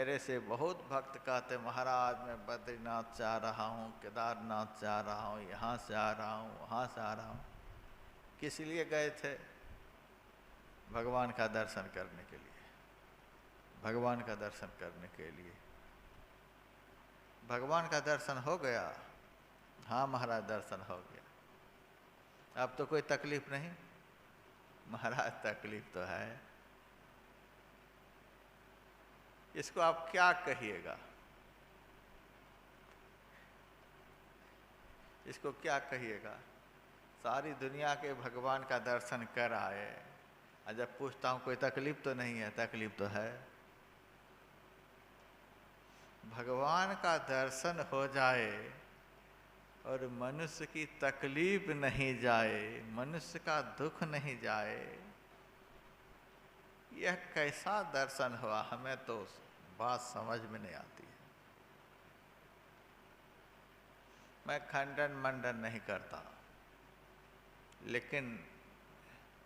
मेरे से बहुत भक्त कहते महाराज मैं बद्रीनाथ जा रहा हूँ, केदारनाथ जा रहा हूँ, यहाँ से आ रहा हूँ, वहाँ से आ रहा हूँ। किस लिए गए थे? भगवान का दर्शन करने के लिए। भगवान का दर्शन करने के लिए। भगवान का दर्शन हो गया? हाँ महाराज दर्शन हो गया। अब तो कोई तकलीफ नहीं? महाराज तकलीफ तो है। इसको आप क्या कहिएगा? इसको क्या कहिएगा? सारी दुनिया के भगवान का दर्शन कर आए, और जब पूछता हूँ कोई तकलीफ तो नहीं है? तकलीफ तो है। भगवान का दर्शन हो जाए और मनुष्य की तकलीफ नहीं जाए, मनुष्य का दुख नहीं जाए, यह कैसा दर्शन हुआ? हमें तो बात समझ में नहीं आती है। मैं खंडन मंडन नहीं करता, लेकिन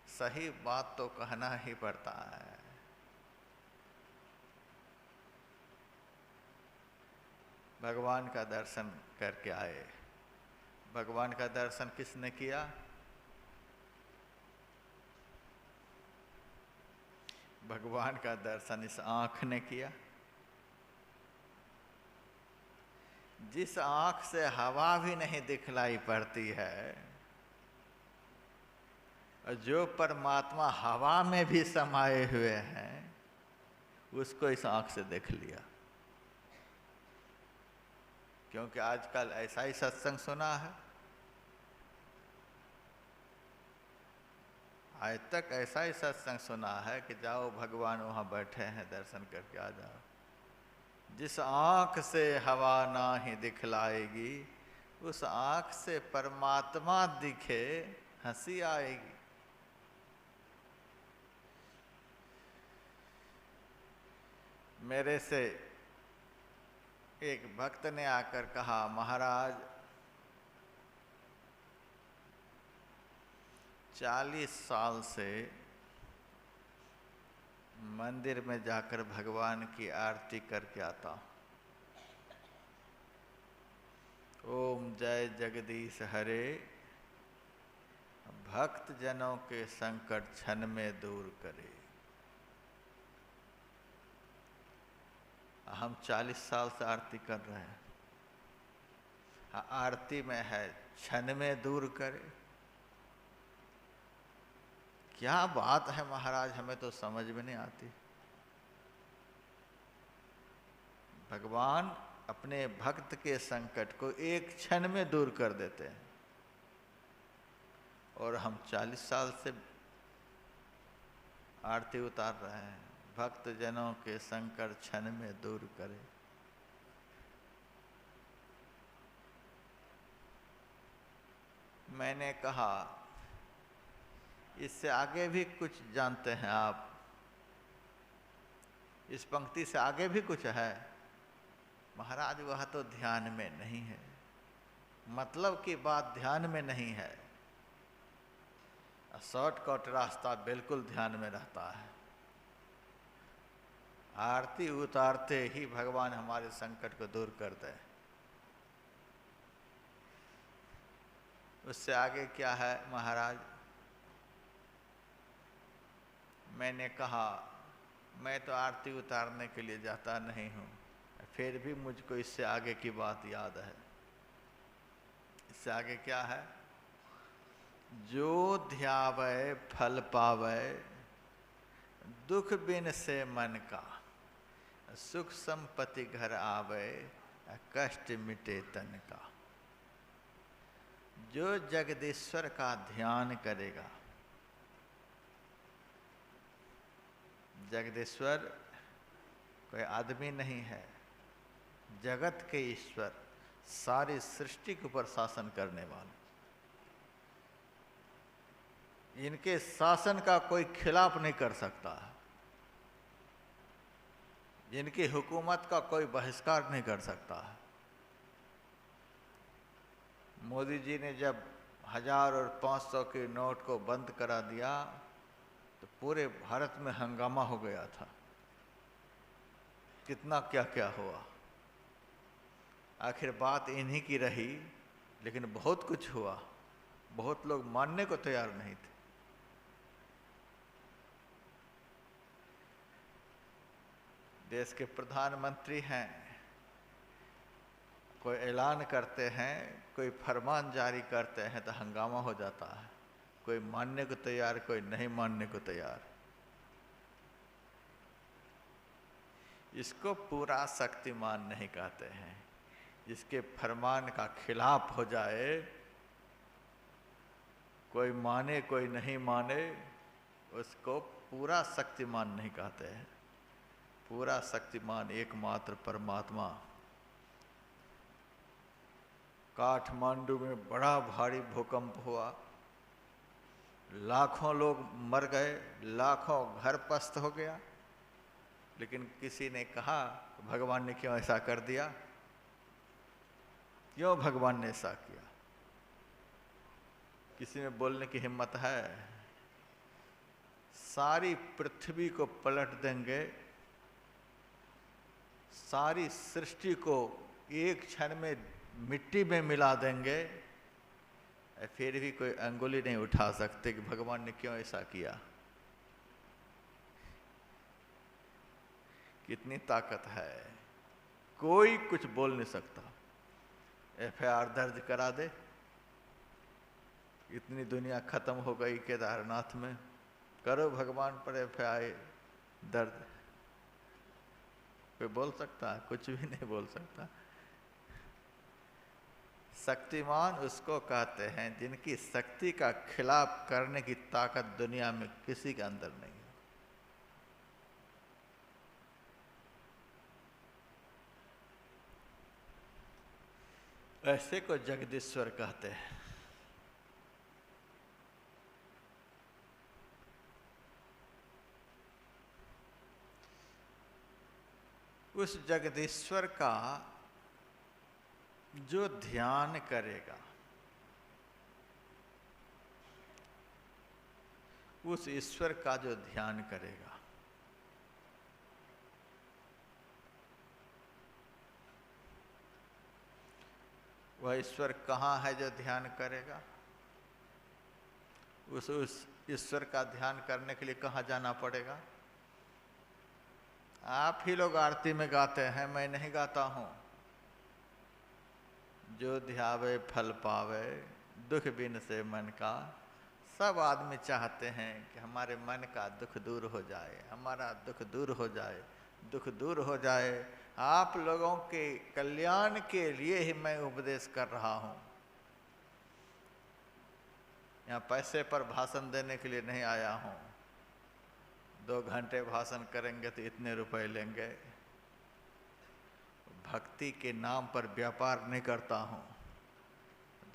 सही बात तो कहना ही पड़ता है। भगवान का दर्शन करके आए। भगवान का दर्शन किसने किया? भगवान का दर्शन इस आँख ने किया। जिस आँख से हवा भी नहीं दिखलाई पड़ती है, और जो परमात्मा हवा में भी समाये हुए हैं, उसको इस आँख से देख लिया। क्योंकि आजकल ऐसा ही सत्संग सुना है, आज तक ऐसा ही सत्संग सुना है कि जाओ भगवान वहाँ बैठे हैं, दर्शन करके आ जाओ। जिस आँख से हवा ना ही दिखलाएगी, उस आँख से परमात्मा दिखे, हंसी आएगी। मेरे से एक भक्त ने आकर कहा, महाराज 40 साल से मंदिर में जाकर भगवान की आरती करके आता हूँ। ओम जय जगदीश हरे, भक्त जनों के संकट क्षण में दूर करे। हम 40 साल से आरती कर रहे हैं। आरती में है क्षण में दूर करे। क्या बात है महाराज, हमें तो समझ में नहीं आती। भगवान अपने भक्त के संकट को एक क्षण में दूर कर देते हैं, और हम 40 साल से आरती उतार रहे हैं, भक्त जनों के संकट क्षण में दूर करे। मैंने कहा इससे आगे भी कुछ जानते हैं आप? इस पंक्ति से आगे भी कुछ है? महाराज वह तो ध्यान में नहीं है, मतलब की बात ध्यान में नहीं है। शॉर्टकट रास्ता बिल्कुल ध्यान में रहता है। आरती उतारते ही भगवान हमारे संकट को दूर कर दे। उससे आगे क्या है महाराज? मैंने कहा मैं तो आरती उतारने के लिए जाता नहीं हूँ, फिर भी मुझको इससे आगे की बात याद है। इससे आगे क्या है? जो ध्यावे फल पावे, दुख बिन से मन का, सुख संपत्ति घर आवे, कष्ट मिटे तन का। जो जगदीश्वर का ध्यान करेगा, जगदीश्वर कोई आदमी नहीं है, जगत के ईश्वर, सारी सृष्टि के ऊपर शासन करने वाले। इनके शासन का कोई खिलाफ नहीं कर सकता है, इनकी हुकूमत का कोई बहिष्कार नहीं कर सकता है। मोदी जी ने जब 1000 और 500 के नोट को बंद करा दिया तो पूरे भारत में हंगामा हो गया था। कितना क्या क्या हुआ। आखिर बात इन्हीं की रही, लेकिन बहुत कुछ हुआ, बहुत लोग मानने को तैयार नहीं थे। देश के प्रधानमंत्री हैं, कोई ऐलान करते हैं, कोई फरमान जारी करते हैं तो हंगामा हो जाता है। कोई मानने को तैयार, कोई नहीं मानने को तैयार। इसको पूरा शक्तिमान नहीं कहते हैं। जिसके फरमान का खिलाफ हो जाए, कोई माने कोई नहीं माने, उसको पूरा शक्तिमान नहीं कहते हैं। पूरा शक्तिमान एकमात्र परमात्मा। काठमांडू में बड़ा भारी भूकंप हुआ, लाखों लोग मर गए, लाखों घर पस्त हो गया, लेकिन किसी ने कहा भगवान ने क्यों ऐसा कर दिया? क्यों भगवान ने ऐसा किया? किसी में बोलने की हिम्मत है? सारी पृथ्वी को पलट देंगे, सारी सृष्टि को एक क्षण में मिट्टी में मिला देंगे, फिर भी कोई अंगुली नहीं उठा सकते कि भगवान ने क्यों ऐसा किया। कितनी ताकत है, कोई कुछ बोल नहीं सकता। FIR दर्ज करा दे, इतनी दुनिया खत्म हो गई केदारनाथ में, करो भगवान पर FIR दर्ज। कोई बोल सकता है? कुछ भी नहीं बोल सकता। शक्तिमान उसको कहते हैं जिनकी शक्ति का खिलाफ करने की ताकत दुनिया में किसी के अंदर नहीं है। ऐसे को जगदीश्वर कहते हैं। उस जगदीश्वर का जो ध्यान करेगा, उस ईश्वर का जो ध्यान करेगा, वह ईश्वर कहाँ है जो ध्यान करेगा? उस ईश्वर का ध्यान करने के लिए कहाँ जाना पड़ेगा? आप ही लोग आरती में गाते हैं, मैं नहीं गाता हूँ। जो ध्यावे फल पावे, दुख बिन से मन का। सब आदमी चाहते हैं कि हमारे मन का दुख दूर हो जाए, हमारा दुख दूर हो जाए, दुख दूर हो जाए। आप लोगों के कल्याण के लिए ही मैं उपदेश कर रहा हूँ। यहाँ पैसे पर भाषण देने के लिए नहीं आया हूँ। 2 घंटे भाषण करेंगे तो इतने रुपए लेंगे। भक्ति के नाम पर व्यापार नहीं करता हूँ,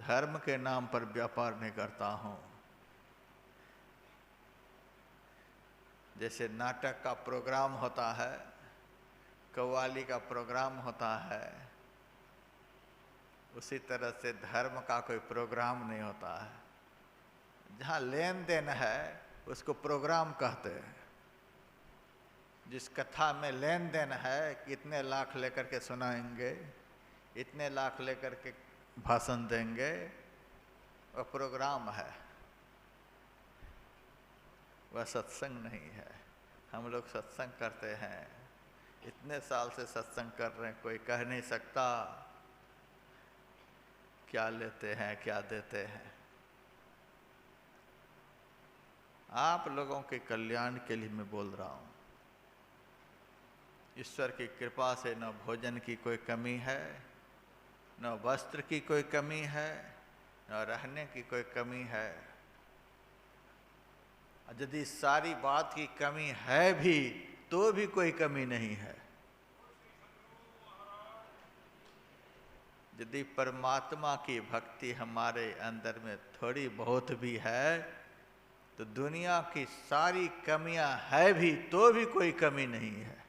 धर्म के नाम पर व्यापार नहीं करता हूँ। जैसे नाटक का प्रोग्राम होता है, कव्वाली का प्रोग्राम होता है, उसी तरह से धर्म का कोई प्रोग्राम नहीं होता है। जहाँ लेन देन है उसको प्रोग्राम कहते हैं। जिस कथा में लेन देन है, कितने लाख लेकर के सुनाएंगे, इतने लाख लेकर के भाषण देंगे, वह प्रोग्राम है, वह सत्संग नहीं है। हम लोग सत्संग करते हैं, इतने साल से सत्संग कर रहे हैं, कोई कह नहीं सकता क्या लेते हैं क्या देते हैं। आप लोगों के कल्याण के लिए मैं बोल रहा हूँ। ईश्वर की कृपा से न भोजन की कोई कमी है, न वस्त्र की कोई कमी है, न रहने की कोई कमी है। यदि सारी बात की कमी है भी तो भी कोई कमी नहीं है। यदि परमात्मा की भक्ति हमारे अंदर में थोड़ी बहुत भी है तो दुनिया की सारी कमियां है भी तो भी कोई कमी नहीं है।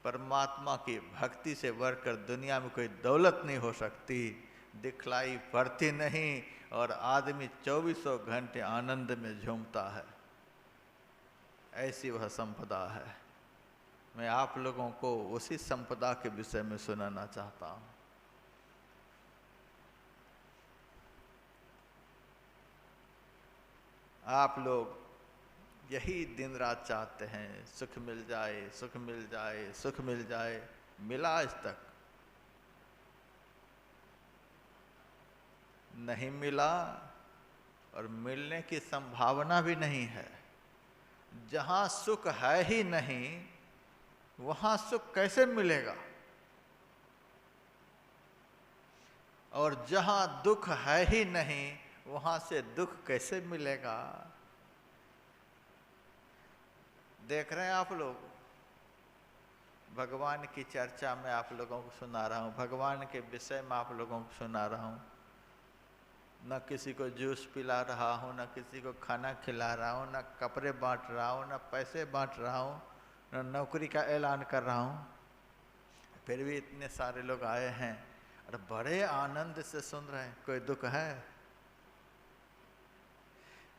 परमात्मा की भक्ति से बढ़कर दुनिया में कोई दौलत नहीं हो सकती, दिखलाई पड़ती नहीं, और आदमी 24 घंटे आनंद में झूमता है। ऐसी वह संपदा है। मैं आप लोगों को उसी संपदा के विषय में सुनाना चाहता हूं। आप लोग यही दिन रात चाहते हैं, सुख मिल जाए, सुख मिल जाए, सुख मिल जाए। मिला आज तक? नहीं मिला, और मिलने की संभावना भी नहीं है। जहां सुख है ही नहीं, वहां सुख कैसे मिलेगा? और जहां दुख है ही नहीं, वहां से दुख कैसे मिलेगा? देख रहे हैं आप लोग, भगवान की चर्चा में आप लोगों को सुना रहा हूं, भगवान के विषय में आप लोगों को सुना रहा हूं। न किसी को जूस पिला रहा हूं, न किसी को खाना खिला रहा हूं, न कपड़े बांट रहा हूं, न पैसे बांट रहा हूं, न नौकरी का ऐलान कर रहा हूं। फिर भी इतने सारे लोग आए हैं और बड़े आनंद से सुन रहे हैं। कोई दुख है?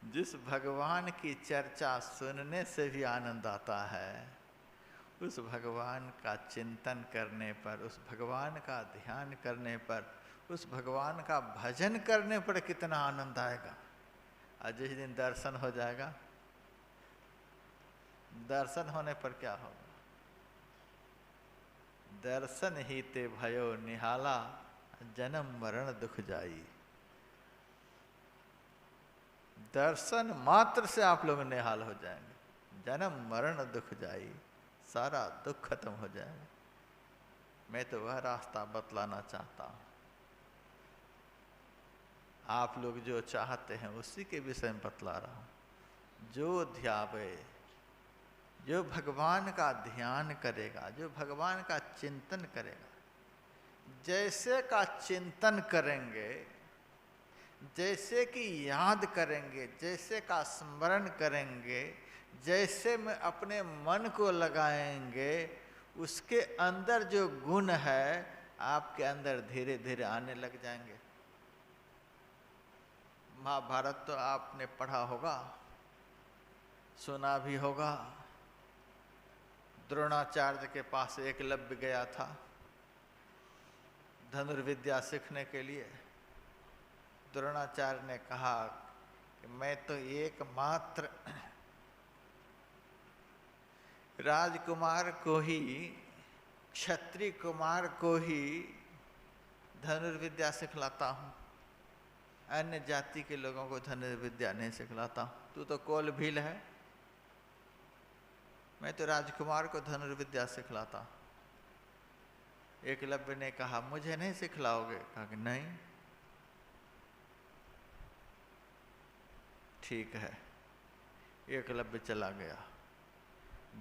जिस भगवान की चर्चा सुनने से भी आनंद आता है, उस भगवान का चिंतन करने पर, उस भगवान का ध्यान करने पर, उस भगवान का भजन करने पर कितना आनंद आएगा। आज जिस दिन दर्शन हो जाएगा, दर्शन होने पर क्या होगा? दर्शन ही ते भयो निहाला, जन्म मरण दुख जाई। दर्शन मात्र से आप लोग निहाल हो जाएंगे, जन्म मरण दुख जाई, सारा दुख खत्म हो जाएगा। मैं तो वह रास्ता बतलाना चाहता हूं। आप लोग जो चाहते हैं उसी के विषय में बतला रहा हूं। जो ध्यावे, जो भगवान का ध्यान करेगा, जो भगवान का चिंतन करेगा, जैसे का चिंतन करेंगे, जैसे कि याद करेंगे, जैसे का स्मरण करेंगे, जैसे में अपने मन को लगाएंगे, उसके अंदर जो गुण है आपके अंदर धीरे धीरे आने लग जाएंगे। महाभारत तो आपने पढ़ा होगा, सुना भी होगा। द्रोणाचार्य के पास एकलव्य गया था धनुर्विद्या सीखने के लिए। द्रोणाचार्य ने कहा कि मैं तो एकमात्र राजकुमार को ही, क्षत्रिय कुमार को ही धनुर्विद्या सिखलाता हूं, अन्य जाति के लोगों को धनुर्विद्या नहीं सिखलाता हूं। तू तो कोल भील है, मैं तो राजकुमार को धनुर्विद्या सिखलाता हूं। एकलव्य ने कहा मुझे नहीं सिखलाओगे? कहा कि नहीं। ठीक है। एकलव्य चला गया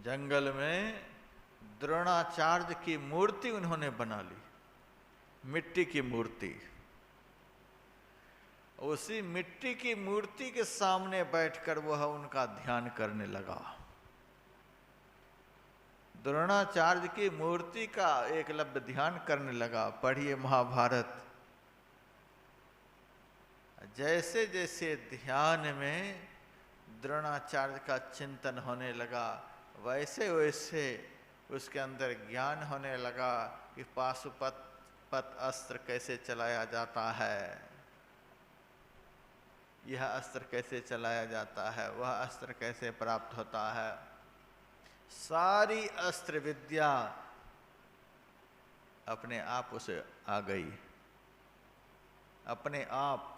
जंगल में। द्रोणाचार्य की मूर्ति उन्होंने बना ली, मिट्टी की मूर्ति। उसी मिट्टी की मूर्ति के सामने बैठकर वह उनका ध्यान करने लगा। द्रोणाचार्य की मूर्ति का एकलव्य ध्यान करने लगा। पढ़िए महाभारत। जैसे जैसे ध्यान में द्रोणाचार्य का चिंतन होने लगा, वैसे वैसे उसके अंदर ज्ञान होने लगा कि पाशुपत अस्त्र कैसे चलाया जाता है, यह अस्त्र कैसे चलाया जाता है, वह अस्त्र कैसे प्राप्त होता है। सारी अस्त्र विद्या अपने आप उसे आ गई, अपने आप।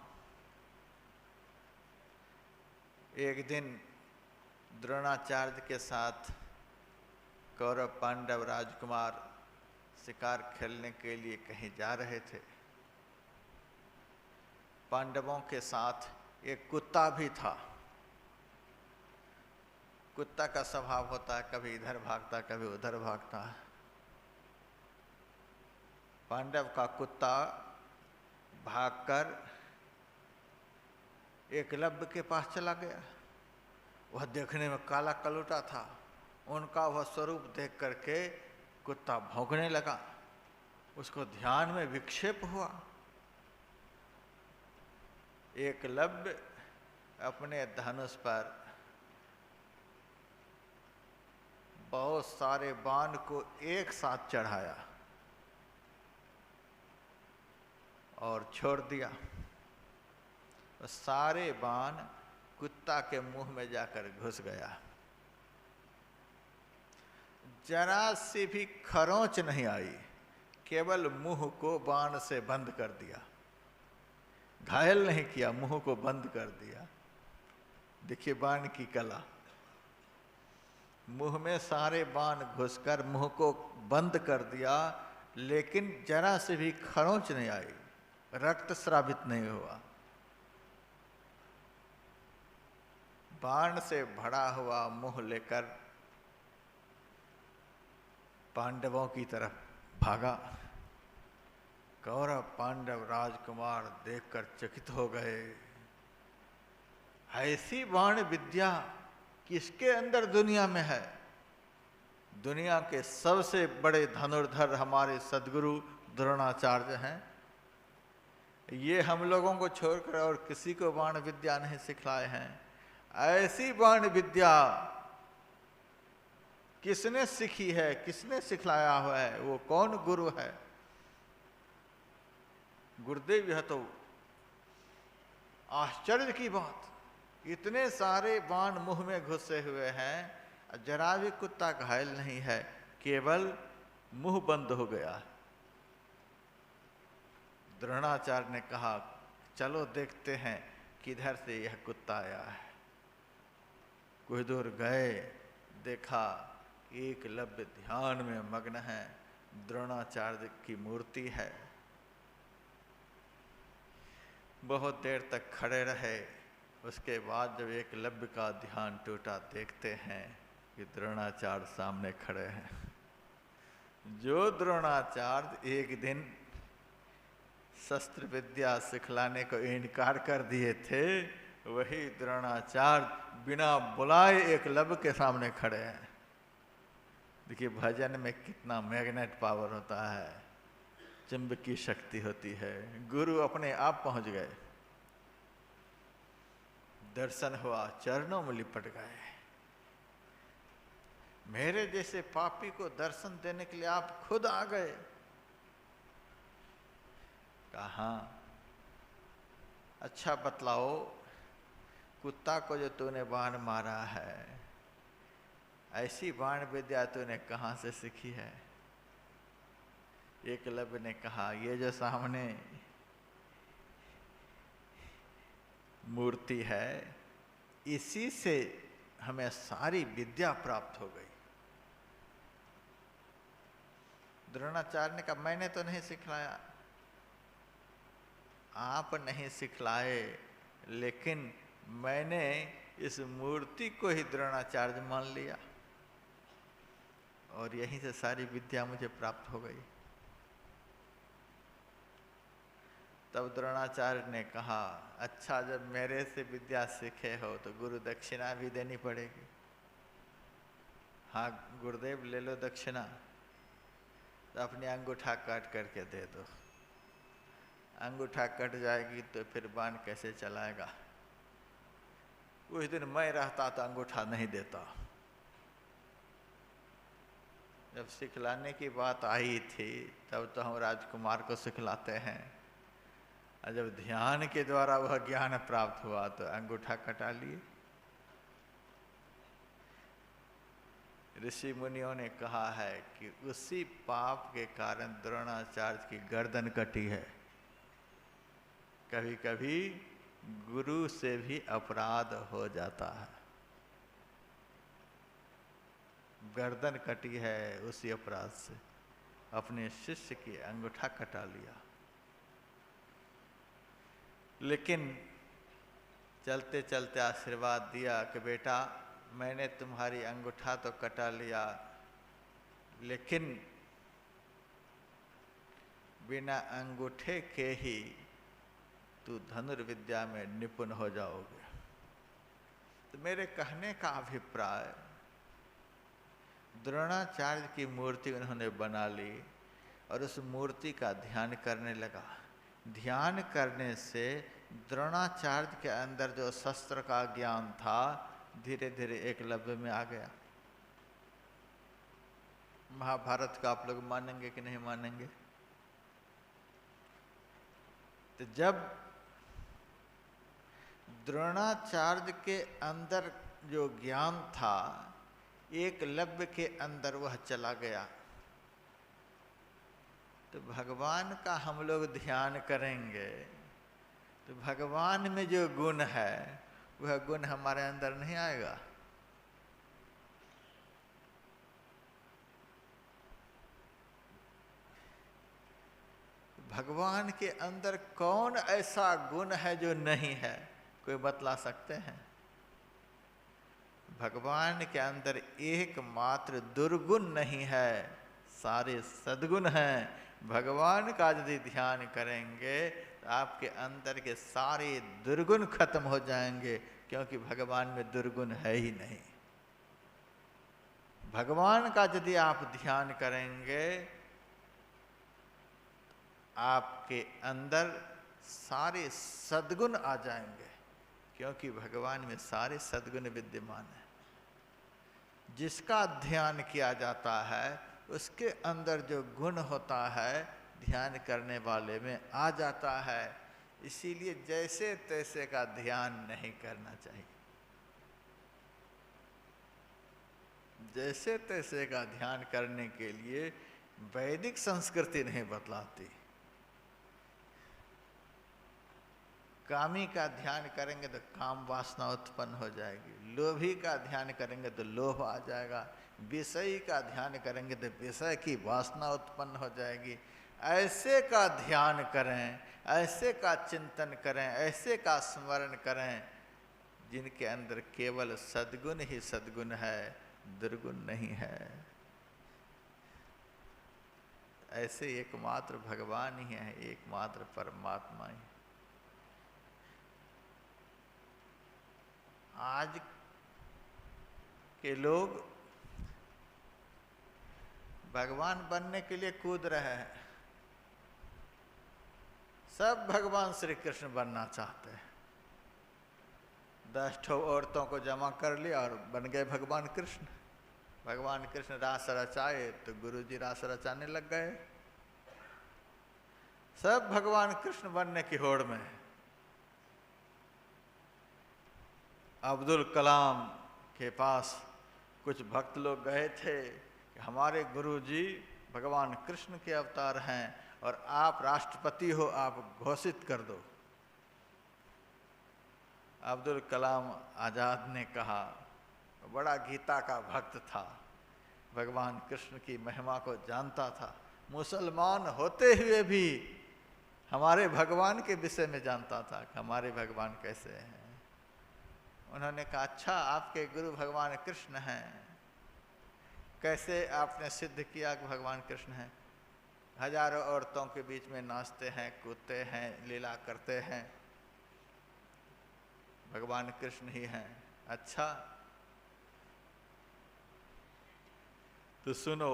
एक दिन द्रोणाचार्य के साथ कौरव पांडव राजकुमार शिकार खेलने के लिए कहीं जा रहे थे। पांडवों के साथ एक कुत्ता भी था। कुत्ता का स्वभाव होता है कभी इधर भागता कभी उधर भागता है। पांडव का कुत्ता भागकर एकलव्य के पास चला गया। वह देखने में काला कलूटा था। उनका वह स्वरूप देख करके कुत्ता भौंकने लगा। उसको ध्यान में विक्षेप हुआ। एकलव्य अपने धनुष पर बहुत सारे बाण को एक साथ चढ़ाया और छोड़ दिया। सारे बाण कुत्ता के मुंह में जाकर घुस गया। जरा सी भी खरोंच नहीं आई, केवल मुंह को बाण से बंद कर दिया। घायल नहीं किया, मुंह को बंद कर दिया। देखिए बाण की कला। मुंह में सारे बाण घुसकर मुंह को बंद कर दिया, लेकिन जरा से भी खरोंच नहीं आई, रक्त स्रावित नहीं हुआ। बाण से भरा हुआ मुंह लेकर पांडवों की तरफ भागा। कौरव पांडव राजकुमार देखकर चकित हो गए। ऐसी बाण विद्या किसके अंदर दुनिया में है? दुनिया के सबसे बड़े धनुर्धर हमारे सद्गुरु द्रोणाचार्य हैं। ये हम लोगों को छोड़कर और किसी को बाण विद्या नहीं सिखलाए हैं। ऐसी बाण विद्या किसने सीखी है, किसने सिखलाया हुआ है? वो कौन गुरु है? गुरुदेव, यह तो आश्चर्य की बात, इतने सारे बाण मुंह में घुसे हुए हैं, जरा भी कुत्ता घायल नहीं है, केवल मुंह बंद हो गया। द्रोणाचार्य ने कहा, चलो देखते हैं किधर से यह कुत्ता आया है। कुछ दूर गए, देखा एकलव्य ध्यान में मग्न है। द्रोणाचार्य की मूर्ति है। बहुत देर तक खड़े रहे। उसके बाद जब एकलव्य का ध्यान टूटा, देखते हैं कि द्रोणाचार्य सामने खड़े हैं। जो द्रोणाचार्य एक दिन शस्त्र विद्या सिखलाने को इनकार कर दिए थे, वही द्रोणाचार्य बिना बुलाए एकलव्य के सामने खड़े हैं। देखिए भजन में कितना मैग्नेट पावर होता है, चुंबकीय शक्ति होती है। गुरु अपने आप पहुंच गए। दर्शन हुआ, चरणों में लिपट गए। मेरे जैसे पापी को दर्शन देने के लिए आप खुद आ गए। कहा, अच्छा बतलाओ, कुत्ता को जो तूने बाण मारा है, ऐसी बाण विद्या तूने कहाँ से सीखी है? एकलव्य ने कहा, ये जो सामने मूर्ति है, इसी से हमें सारी विद्या प्राप्त हो गई। द्रोणाचार्य ने कहा, मैंने तो नहीं सिखलाया। आप नहीं सिखलाए, लेकिन मैंने इस मूर्ति को ही द्रोणाचार्य मान लिया और यहीं से सारी विद्या मुझे प्राप्त हो गई। तब द्रोणाचार्य ने कहा, अच्छा जब मेरे से विद्या सीखे हो तो गुरु दक्षिणा भी देनी पड़ेगी। हाँ गुरुदेव, ले लो दक्षिणा। तो अपनी अंगूठा काट करके दे दो। अंगूठा कट जाएगी तो फिर बाण कैसे चलाएगा? उस दिन मैं रहता तो अंगूठा नहीं देता। जब सिखलाने की बात आई थी तब तो हम राजकुमार को सिखलाते हैं, और जब ध्यान के द्वारा वह ज्ञान प्राप्त हुआ तो अंगूठा कटा लिए। ऋषि मुनियों ने कहा है कि उसी पाप के कारण द्रोणाचार्य की गर्दन कटी है। कभी कभी गुरु से भी अपराध हो जाता है। गर्दन कटी है उसी अपराध से, अपने शिष्य की अंगूठा कटा लिया। लेकिन चलते चलते आशीर्वाद दिया कि बेटा, मैंने तुम्हारी अंगूठा तो कटा लिया, लेकिन बिना अंगूठे के ही तू धनुर्विद्या में निपुण हो जाओगे। तो मेरे कहने का अभिप्राय, द्रोणाचार्य की मूर्ति उन्होंने बना ली और उस मूर्ति का ध्यान करने लगा। ध्यान करने से द्रोणाचार्य के अंदर जो शस्त्र का ज्ञान था, धीरे धीरे एकलव्य में आ गया। महाभारत का आप लोग मानेंगे कि नहीं मानेंगे? तो जब द्रोणाचार्य के अंदर जो ज्ञान था एकलव्य के अंदर वह चला गया, तो भगवान का हम लोग ध्यान करेंगे तो भगवान में जो गुण है वह गुण हमारे अंदर नहीं आएगा। भगवान के अंदर कौन ऐसा गुण है जो नहीं है? कोई बतला सकते हैं? भगवान के अंदर एकमात्र दुर्गुण नहीं है, सारे सद्गुण हैं। भगवान का यदि ध्यान करेंगे तो आपके अंदर के सारे दुर्गुण खत्म हो जाएंगे, क्योंकि भगवान में दुर्गुण है ही नहीं। भगवान का यदि आप ध्यान करेंगे आपके अंदर सारे सद्गुण आ जाएंगे, क्योंकि भगवान में सारे सद्गुण विद्यमान है। जिसका ध्यान किया जाता है उसके अंदर जो गुण होता है ध्यान करने वाले में आ जाता है। इसीलिए जैसे तैसे का ध्यान नहीं करना चाहिए, जैसे तैसे का ध्यान करने के लिए वैदिक संस्कृति नहीं बतलाती। कामी का ध्यान करेंगे तो काम वासना उत्पन्न हो जाएगी, लोभी का ध्यान करेंगे तो लोभ आ जाएगा, विषय का ध्यान करेंगे तो विषय की वासना उत्पन्न हो जाएगी। ऐसे का ध्यान करें, ऐसे का चिंतन करें, ऐसे का स्मरण करें जिनके अंदर केवल सद्गुण ही सद्गुण है, दुर्गुण नहीं है। ऐसे एकमात्र भगवान ही है, एकमात्र परमात्मा ही। आज के लोग भगवान बनने के लिए कूद रहे हैं, सब भगवान श्री कृष्ण बनना चाहते हैं। 10 ठो औरतों को जमा कर लिया और बन गए भगवान कृष्ण। भगवान कृष्ण रास रचाए तो गुरुजी रास रचाने लग गए। सब भगवान कृष्ण बनने की होड़ में। अब्दुल कलाम के पास कुछ भक्त लोग गए थे कि हमारे गुरुजी भगवान कृष्ण के अवतार हैं और आप राष्ट्रपति हो, आप घोषित कर दो। अब्दुल कलाम आज़ाद ने कहा, बड़ा गीता का भक्त था, भगवान कृष्ण की महिमा को जानता था, मुसलमान होते हुए भी हमारे भगवान के विषय में जानता था कि हमारे भगवान कैसे हैं। उन्होंने कहा, अच्छा आपके गुरु भगवान कृष्ण हैं, कैसे आपने सिद्ध किया कि भगवान कृष्ण हैं? हजारों औरतों के बीच में नाचते हैं, कूदते हैं, लीला करते हैं, भगवान कृष्ण ही हैं। अच्छा तो सुनो,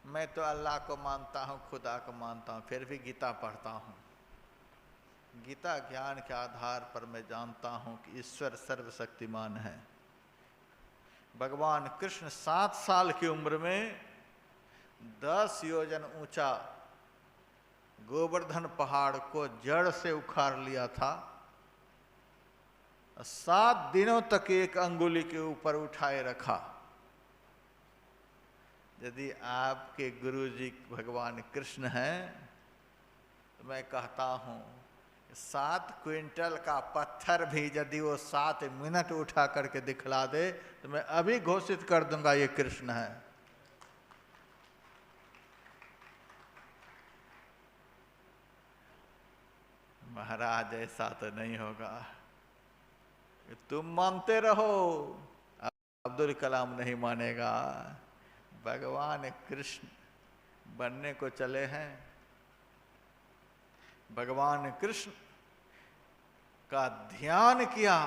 मैं तो अल्लाह को मानता हूँ, खुदा को मानता हूँ, फिर भी गीता पढ़ता हूँ। गीता ज्ञान के आधार पर मैं जानता हूँ कि ईश्वर सर्वशक्तिमान है। भगवान कृष्ण 7 साल की उम्र में 10 योजन ऊंचा गोवर्धन पहाड़ को जड़ से उखाड़ लिया था। 7 दिनों तक एक अंगुली के ऊपर उठाए रखा। यदि आपके गुरुजी भगवान कृष्ण हैं तो मैं कहता हूँ 7 क्विंटल का पत्थर भी यदि वो 7 मिनट उठा करके दिखला दे तो मैं अभी घोषित कर दूंगा ये कृष्ण है। महाराज ऐसा तो नहीं होगा, तुम मानते रहो, अब्दुल कलाम नहीं मानेगा। भगवान कृष्ण बनने को चले हैं। भगवान कृष्ण का ध्यान किया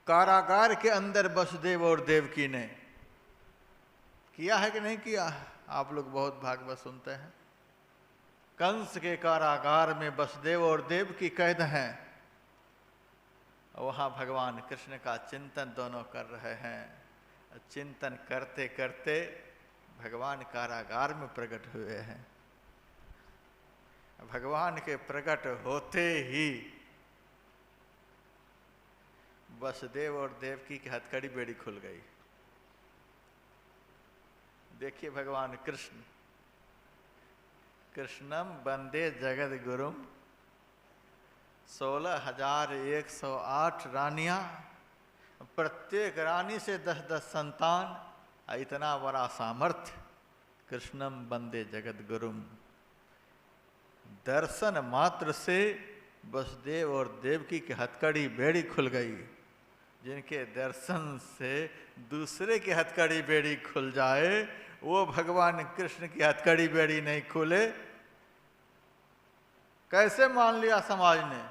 कारागार के अंदर वसुदेव और देवकी ने। किया है कि नहीं किया? आप लोग बहुत भागवत सुनते हैं। कंस के कारागार में वसुदेव और देवकी कैद हैं, वहां भगवान कृष्ण का चिंतन दोनों कर रहे हैं। चिंतन करते करते भगवान कारागार में प्रकट हुए हैं। भगवान के प्रकट होते ही वसुदेव और देवकी की हथकड़ी बेड़ी खुल गई। देखिए भगवान कृष्ण, कृष्णम वंदे जगत गुरुम, 16,108 रानियां, प्रत्येक रानी से 10-10 संतान, इतना बड़ा सामर्थ्य। कृष्णम वंदे जगत गुरुम, दर्शन मात्र से वसुदेव और देवकी की हथकड़ी बेड़ी खुल गई। जिनके दर्शन से दूसरे की हथकड़ी बेड़ी खुल जाए, वो भगवान कृष्ण की हथकड़ी बेड़ी नहीं खुले, कैसे मान लिया समाज ने?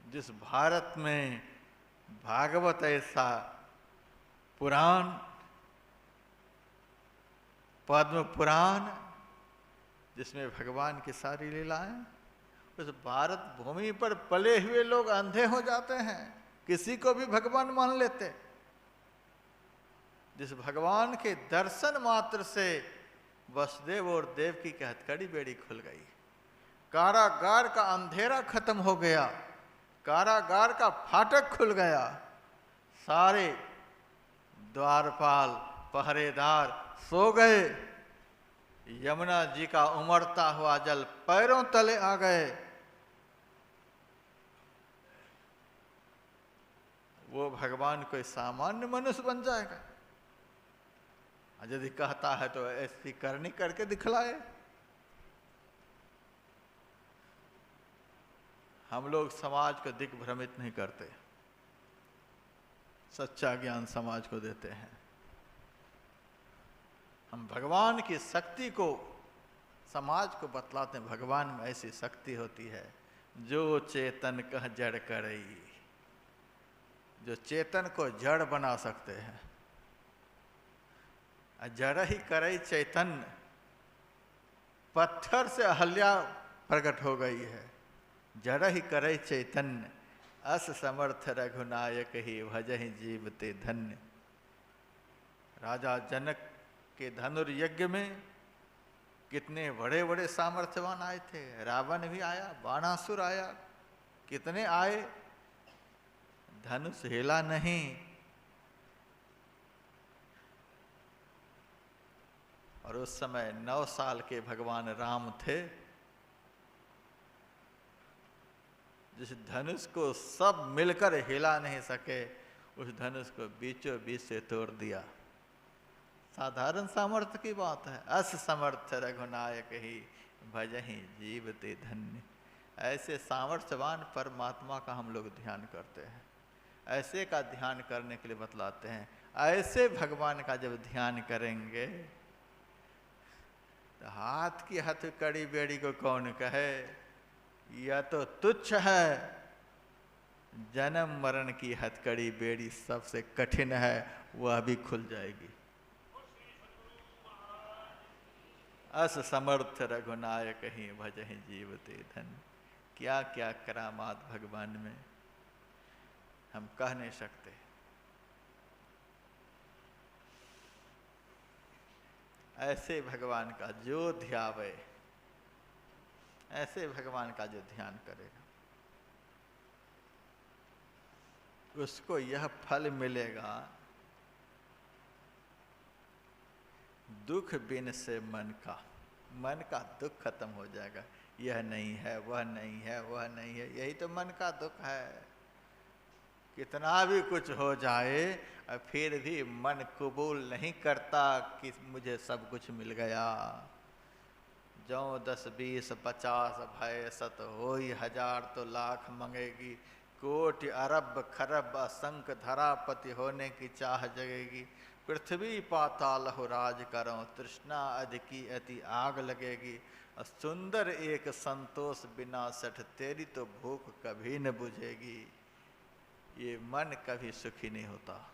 जिस भारत में भागवत ऐसा पुराण, पद्म पुराण, जिसमें भगवान की सारी लीलाएं, उस भारत भूमि पर पले हुए लोग अंधे हो जाते हैं, किसी को भी भगवान मान लेते। जिस भगवान के दर्शन मात्र से वसुदेव और देवकी की हथकड़ी बेड़ी खुल गई, कारागार का अंधेरा खत्म हो गया, कारागार का फाटक खुल गया, सारे द्वारपाल पहरेदार सो गए, यमुना जी का उमड़ता हुआ जल पैरों तले आ गए। वो भगवान कोई सामान्य मनुष्य बन जाएगा? यदि कहता है तो ऐसी करनी करके दिखलाए। हम लोग समाज को दिग्भ्रमित नहीं करते, सच्चा ज्ञान समाज को देते हैं। हम भगवान की शक्ति को समाज को बतलाते हैं। भगवान में ऐसी शक्ति होती है, जो चेतन कह जड़ करई, जो चेतन को जड़ बना सकते हैं। जड़ ही करई चैतन्य, पत्थर से अहल्या प्रकट हो गई है। जड़ ही करई चैतन्य, अस समर्थ रघुनायक ही भजहि जीवते धन्य। राजा जनक के धनुर्यज्ञ में कितने बड़े बड़े सामर्थ्यवान आए थे। रावण भी आया, बाणासुर आया, कितने आए, धनुष हिला नहीं। और उस समय 9 साल के भगवान राम थे, जिस धनुष को सब मिलकर हिला नहीं सके, उस धनुष को बीचों बीच से तोड़ दिया। साधारण सामर्थ्य की बात है। अस समर्थ रघुनायक ही भजहि जीवते धन्य। ऐसे सामर्थ्यवान परमात्मा का हम लोग ध्यान करते हैं, ऐसे का ध्यान करने के लिए बतलाते हैं। ऐसे भगवान का जब ध्यान करेंगे तो हाथ की हथकड़ी बेड़ी को कौन कहे? यह तो तुच्छ है। जन्म मरण की हथकड़ी बेड़ी सबसे कठिन है, वह भी खुल जाएगी। अस समर्थ रघुनायक ही भजहि जीवते धन्य। क्या क्या करामात भगवान में, हम कह नहीं सकते। ऐसे भगवान का जो ध्यावे, ऐसे भगवान का जो ध्यान करेगा, उसको यह फल मिलेगा। दुख बिन से मन का दुख खत्म हो जाएगा। यह नहीं है, वह नहीं है, वह नहीं है, यही तो मन का दुख है। कितना भी कुछ हो जाए, फिर भी मन कबूल नहीं करता कि मुझे सब कुछ मिल गया। जो 10 20 50 भय सत होई हजार, तो लाख मंगेगी। कोटि अरब खरब असंख्य धरापति होने की चाह जगेगी। पृथ्वी पाताल हो राज करो, तृष्णा अधिकी अति आग लगेगी। सुंदर एक संतोष बिना सठ, तेरी तो भूख कभी न बुझेगी। ये मन कभी सुखी नहीं होता।